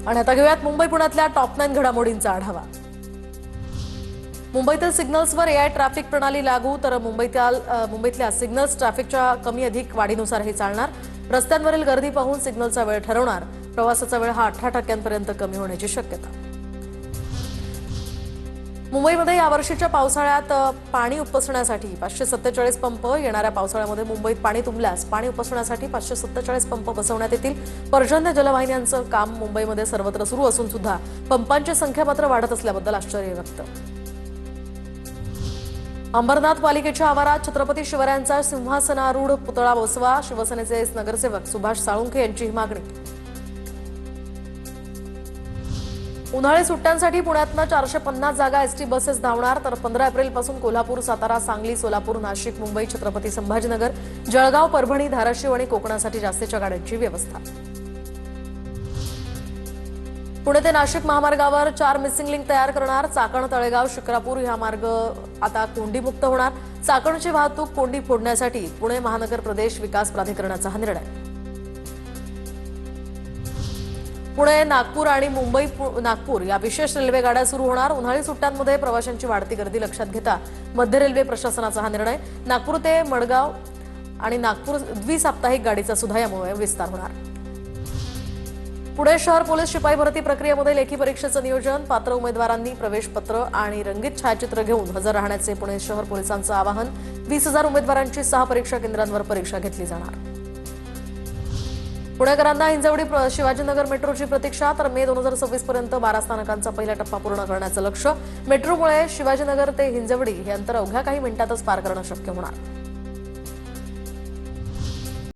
आणि आता घेऊयात मुंबई पुण्यातल्या टॉप 9 घडामोडींचा आढावा। मुंबईतील सिग्नल्सवर एआय ट्रॅफिक प्रणाली लागू, तर मुंबईतल्या सिग्नल्स ट्रॅफिकच्या कमी अधिक वाढीनुसार हे चालणार। रस्त्यांवरील गर्दी पाहून सिग्नलचा वेळ ठरवणार। प्रवासाचा वेळ हा 18% कमी होण्याची शक्यता। मुंबईमध्ये यावर्षीच्या पावसाळ्यात पाणी उपसण्यासाठी 547 पंप, येणाऱ्या पावसाळ्यामध्ये मुंबईत पाणी तुंबल्यास पाणी उपसण्यासाठी 547 पंप बसवण्यात येतील। पर्जन्य जलवाहिन्यांचं काम मुंबईमध्ये सर्वत्र सुरू असून सुद्धा पंपांची संख्या मात्र वाढत असल्याबद्दल आश्चर्य व्यक्त। अंबरनाथ पालिकेच्या आवारात छत्रपती शिवरायांचा सिंहासनारूढ पुतळा बसवा, शिवसेनेचे नगरसेवक सुभाष साळुंखे यांची ही मागणी। उन्हाळी सुट्ट्यांसाठी पुण्यातनं 450 जागा एसटी बसेस धावणार, तर 15 एप्रिलपासून कोल्हापूर, सातारा, सांगली, सोलापूर, नाशिक, मुंबई, छत्रपती संभाजीनगर, जळगाव, परभणी, धाराशिव आणि कोकणासाठी जास्तीच्या गाड्यांची व्यवस्था। पुणे ते नाशिक महामार्गावर 4 मिसिंग लिंक तयार करणार। चाकण, तळेगाव, शिक्रापूर हा मार्ग आता कोंडीमुक्त होणार। चाकणची वाहतूक कोंडी फोडण्यासाठी पुणे महानगर प्रदेश विकास प्राधिकरणाचा हा निर्णय। पुणे, नागपूर आणि मुंबई नागपूर या विशेष रेल्वे गाड्या सुरू होणार। उन्हाळी सुट्ट्यांमध्ये प्रवाशांची वाढती गर्दी लक्षात घेता मध्य रेल्वे प्रशासनाचा हा निर्णय। नागपूर ते मडगाव आणि नागपूर द्विसाप्ताहिक गाडीचा सुद्धा यामुळे विस्तार होणार। पुणे शहर पोलीस शिपाई भरती प्रक्रियेमध्ये लेखी परीक्षेचं नियोजन। पात्र उमेदवारांनी प्रवेशपत्र आणि रंगीत छायाचित्र घेऊन हजर राहण्याचे पुणे शहर पोलिसांचं आवाहन। 20,000 उमेदवारांची 6 परीक्षा केंद्रांवर परीक्षा घेतली जाणार। पुणेकरांना हिंजवडी शिवाजीनगर मेट्रोची प्रतीक्षा, तर मे 2026 पर्यंत 12 स्थानकांचा पहिला टप्पा पूर्ण करण्याचं लक्ष्य। मेट्रोमुळे शिवाजीनगर ते हिंजवडी हे अंतर अवघ्या काही मिनिटातच पार करणं शक्य होणार।